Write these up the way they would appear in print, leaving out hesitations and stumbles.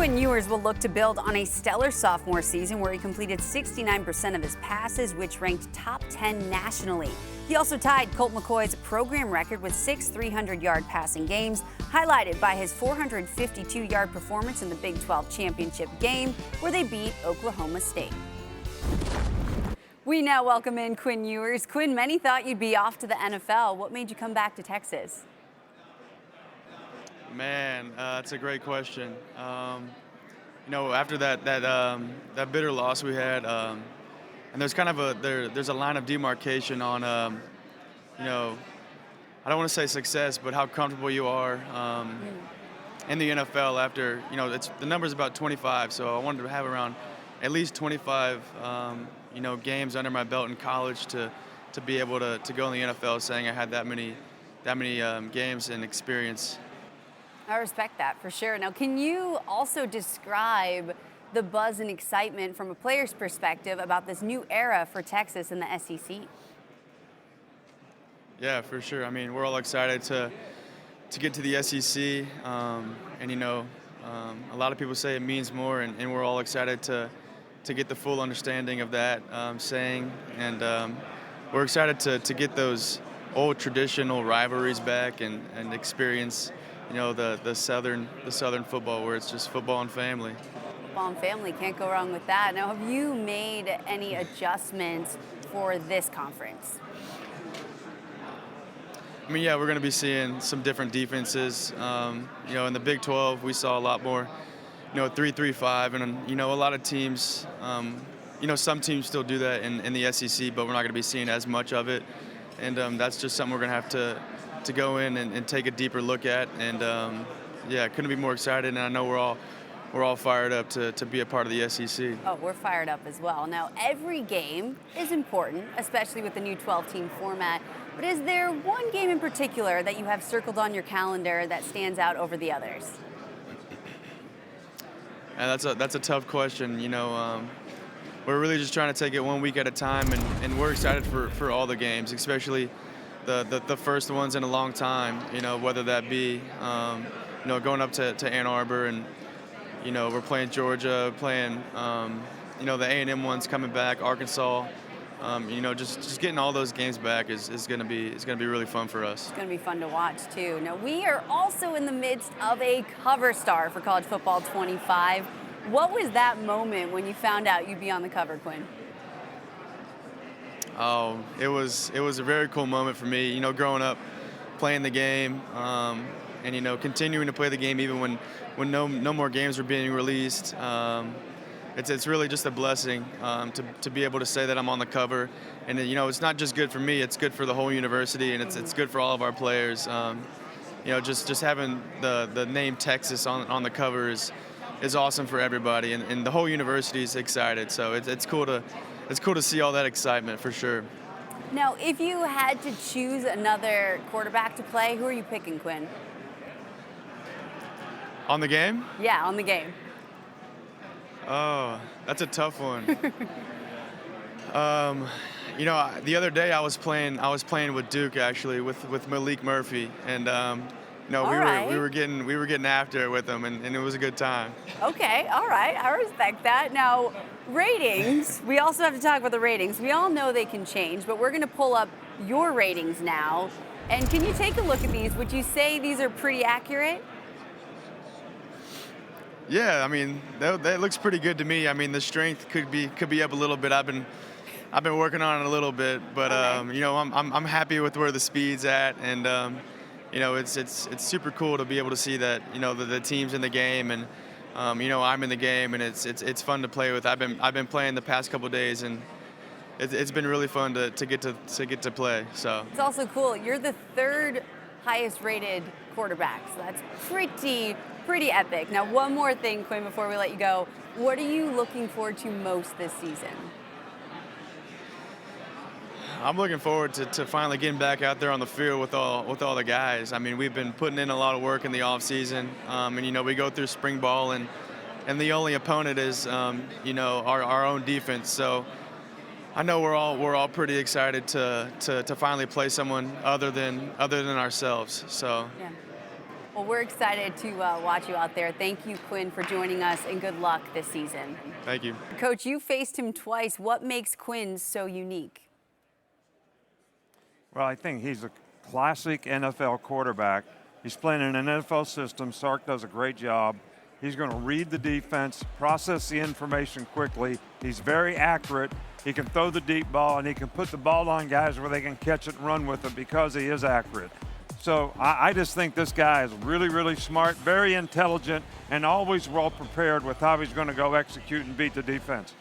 Quinn Ewers will look to build on a stellar sophomore season where he completed 69% of his passes, which ranked top 10 nationally. He also tied Colt McCoy's program record with 6 300-yard passing games, highlighted by his 452-yard performance in the Big 12 championship game where they beat Oklahoma State. We now welcome in Quinn Ewers. Quinn, many thought you'd be off to the NFL. What made you come back to Texas? Man, that's a great question. After that bitter loss we had, and there's kind of there's a line of demarcation on, I don't want to say success, but how comfortable you are in the NFL after, the number's about 25, so I wanted to have around at least 25, games under my belt in college to be able to go in the NFL, saying I had that many games and experience. I respect that for sure. Now, can you also describe the buzz and excitement from a player's perspective about this new era for Texas and the SEC? Yeah, for sure. I mean, we're all excited to get to the SEC, and a lot of people say it means more, and we're all excited to get the full understanding of that saying, and we're excited to get those old traditional rivalries back and experience the southern football where it's just football and family. Football and family, can't go wrong with that. Now, have you made any adjustments for this conference? I mean, yeah, we're going to be seeing some different defenses. In the Big 12, we saw a lot more, 3-3-5, and a lot of teams. Some teams still do that in the SEC, but we're not going to be seeing as much of it, and that's just something we're going to have to go in and take a deeper look at, and couldn't be more excited, and I know we're all fired up to be a part of the SEC. Oh, we're fired up as well. Now, every game is important, especially with the new 12-team format, but is there one game in particular that you have circled on your calendar that stands out over the others? And that's a tough question. We're really just trying to take it 1 week at a time, and we're excited for all the games, especially the first ones in a long time, whether that be, going up to Ann Arbor, and, we're playing Georgia, playing, the A&M ones coming back, Arkansas, just getting all those games back is going to be really fun for us. It's going to be fun to watch, too. Now, we are also in the midst of a cover star for College Football 25. What was that moment when you found out you'd be on the cover, Quinn? Oh, it was a very cool moment for me, growing up, playing the game, and, continuing to play the game even when no more games were being released. It's really just a blessing to be able to say that I'm on the cover. And, it's not just good for me, it's good for the whole university, and it's good for all of our players. Just having the name Texas on the cover is awesome for everybody, and the whole university is excited. So it's cool to see all that excitement, for sure. Now, if you had to choose another quarterback to play, who are you picking, Quinn? On the game? Yeah, on the game. Oh, that's a tough one. The other day I was playing with Duke, actually, with Malik Murphy, and we were getting after it with him, and it was a good time. Okay, all right, I respect that. Now, ratings, we also have to talk about the ratings. We all know they can change, but we're going to pull up your ratings now. And can you take a look at these? Would you say these are pretty accurate? Yeah, I mean, that looks pretty good to me. I mean, the strength could be up a little bit. I've been working on it a little bit, but okay. I'm happy with where the speed's at, and it's super cool to be able to see that the team's in the game, and I'm in the game, and it's fun to play with. I've been playing the past couple of days, and it's been really fun to get to play. So it's also cool. You're the third highest rated quarterback, so that's pretty epic. Now, one more thing, Quinn, before we let you go. What are you looking forward to most this season? I'm looking forward to finally getting back out there on the field with all the guys. I mean, we've been putting in a lot of work in the off season, and we go through spring ball, and the only opponent is our own defense. So I know we're all pretty excited to finally play someone other than ourselves. So yeah. Well, we're excited to watch you out there. Thank you, Quinn, for joining us, and good luck this season. Thank you. Coach, you faced him twice. What makes Quinn so unique? Well, I think he's a classic NFL quarterback. He's playing in an NFL system. Sark does a great job. He's going to read the defense, process the information quickly. He's very accurate. He can throw the deep ball, and he can put the ball on guys where they can catch it and run with it because he is accurate. So I just think this guy is really, really smart, very intelligent, and always well prepared with how he's going to go execute and beat the defense.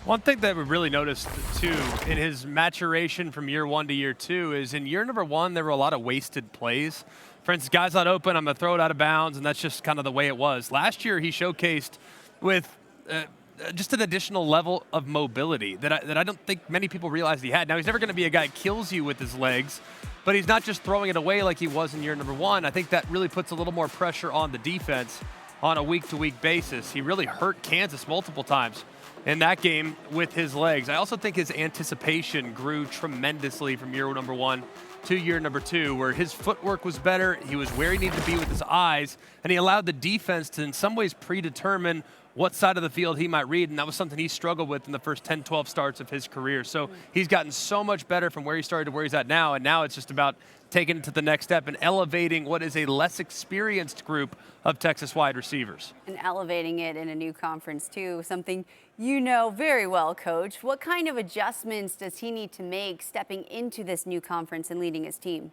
One thing that we really noticed, too, in his maturation from year 1 to year 2 is in year number 1, there were a lot of wasted plays. For instance, guys not open, I'm going to throw it out of bounds, and that's just kind of the way it was. Last year, he showcased with just an additional level of mobility that I don't think many people realized he had. Now, he's never going to be a guy that kills you with his legs, but he's not just throwing it away like he was in year number 1. I think that really puts a little more pressure on the defense on a week-to-week basis. He really hurt Kansas multiple times in that game with his legs. I also think his anticipation grew tremendously from year number 1 to year number 2, where his footwork was better, he was where he needed to be with his eyes, and he allowed the defense to in some ways predetermine what side of the field he might read, and that was something he struggled with in the first 10, 12 starts of his career. So he's gotten so much better from where he started to where he's at now, and now it's just about taking it to the next step and elevating what is a less experienced group of Texas wide receivers. And elevating it in a new conference, too, something you know very well, Coach. What kind of adjustments does he need to make stepping into this new conference and leading his team?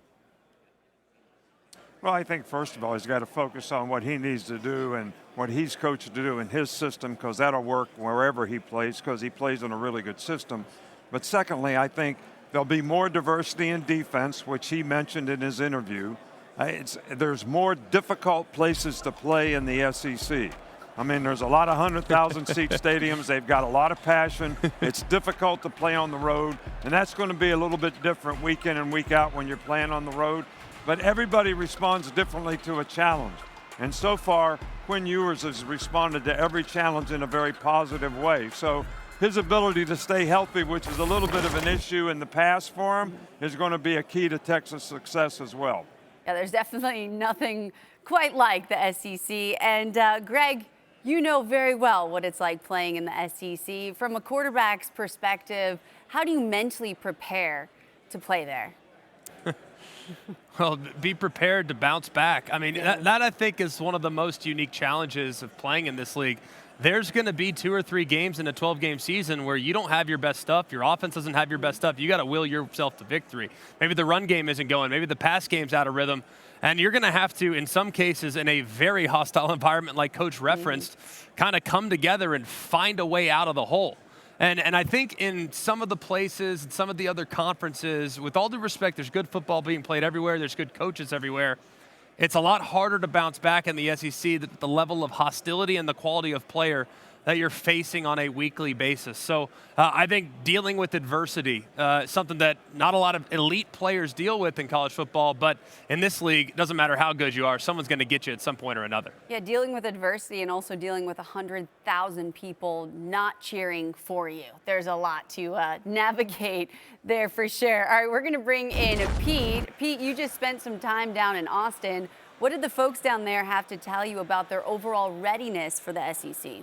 Well, I think, first of all, he's got to focus on what he needs to do and what he's coached to do in his system, because that'll work wherever he plays, because he plays in a really good system. But secondly, I think there'll be more diversity in defense, which he mentioned in his interview. There's more difficult places to play in the SEC. I mean, there's a lot of 100,000-seat stadiums. They've got a lot of passion. It's difficult to play on the road, and that's going to be a little bit different week in and week out when you're playing on the road. But everybody responds differently to a challenge. And so far, Quinn Ewers has responded to every challenge in a very positive way. So his ability to stay healthy, which is a little bit of an issue in the past for him, is going to be a key to Texas' success as well. Yeah, there's definitely nothing quite like the SEC. And Greg, you know very well what it's like playing in the SEC. From a quarterback's perspective, how do you mentally prepare to play there? Well, be prepared to bounce back. I mean, that I think is one of the most unique challenges of playing in this league. There's going to be 2 or 3 games in a 12-game season where you don't have your best stuff. Your offense doesn't have your best stuff. You got to will yourself to victory. Maybe the run game isn't going. Maybe the pass game's out of rhythm. And you're going to have to, in some cases, in a very hostile environment like Coach referenced, kind of come together and find a way out of the hole. And I think in some of the places and some of the other conferences, with all due respect, there's good football being played everywhere. There's good coaches everywhere. It's a lot harder to bounce back in the SEC, the level of hostility and the quality of player that you're facing on a weekly basis. So I think dealing with adversity, something that not a lot of elite players deal with in college football, but in this league, it doesn't matter how good you are, someone's going to get you at some point or another. Yeah, dealing with adversity and also dealing with 100,000 people not cheering for you. There's a lot to navigate there for sure. All right, we're going to bring in Pete. Pete, you just spent some time down in Austin. What did the folks down there have to tell you about their overall readiness for the SEC?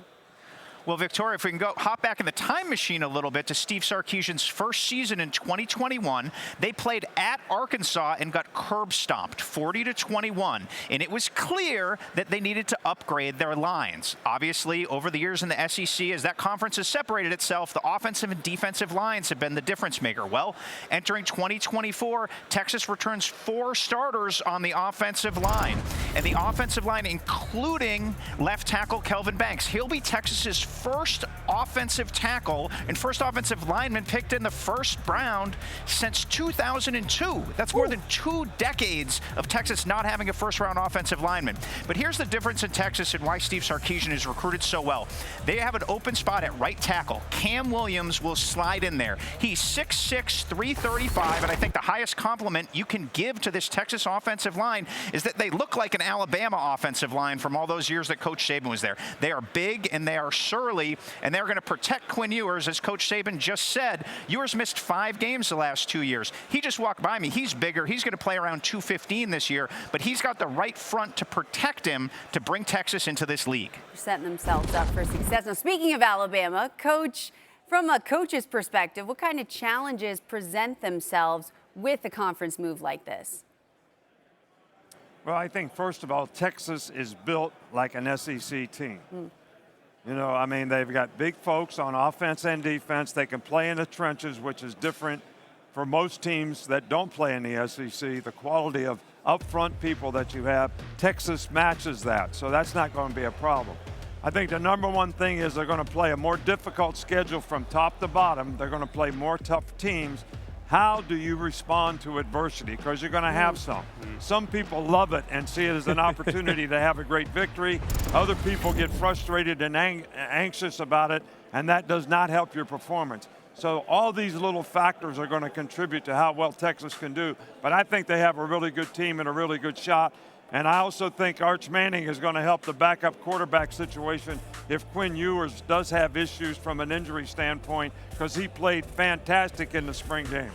Well, Victoria, if we can hop back in the time machine a little bit to Steve Sarkisian's first season in 2021, they played at Arkansas and got curb stomped 40-21. And it was clear that they needed to upgrade their lines. Obviously, over the years in the SEC, as that conference has separated itself, the offensive and defensive lines have been the difference maker. Well, entering 2024, Texas returns 4 starters on the offensive line. And the offensive line, including left tackle Kelvin Banks. He'll be Texas's first offensive tackle and first offensive lineman picked in the first round since 2002. That's more than 2 decades of Texas not having a first-round offensive lineman. But here's the difference in Texas and why Steve Sarkisian is recruited so well. They have an open spot at right tackle. Cam Williams will slide in there. He's 6'6", 335, and I think the highest compliment you can give to this Texas offensive line is that they look like an an Alabama offensive line from all those years that Coach Saban was there. They are big and they are surly, and they're going to protect Quinn Ewers, as Coach Saban just said. Ewers missed 5 games the last 2 years. He just walked by me. He's bigger. He's going to play around 215 this year, but he's got the right front to protect him to bring Texas into this league. Setting themselves up for success. Now, speaking of Alabama, Coach, from a coach's perspective, what kind of challenges present themselves with a conference move like this? Well, I think, first of all, Texas is built like an SEC team. You know, I mean, they've got big folks on offense and defense. They can play in the trenches, which is different for most teams that don't play in the SEC. The quality of up-front people that you have, Texas matches that, so that's not going to be a problem. I think the number one thing is they're going to play a more difficult schedule from top to bottom. They're going to play more tough teams. How do you respond to adversity? Because you're going to have some. Some people love it and see it as an opportunity to have a great victory. Other people get frustrated and anxious about it, and that does not help your performance. So all these little factors are going to contribute to how well Texas can do. But I think they have a really good team and a really good shot. And I also think Arch Manning is going to help the backup quarterback situation if Quinn Ewers does have issues from an injury standpoint, because he played fantastic in the spring game.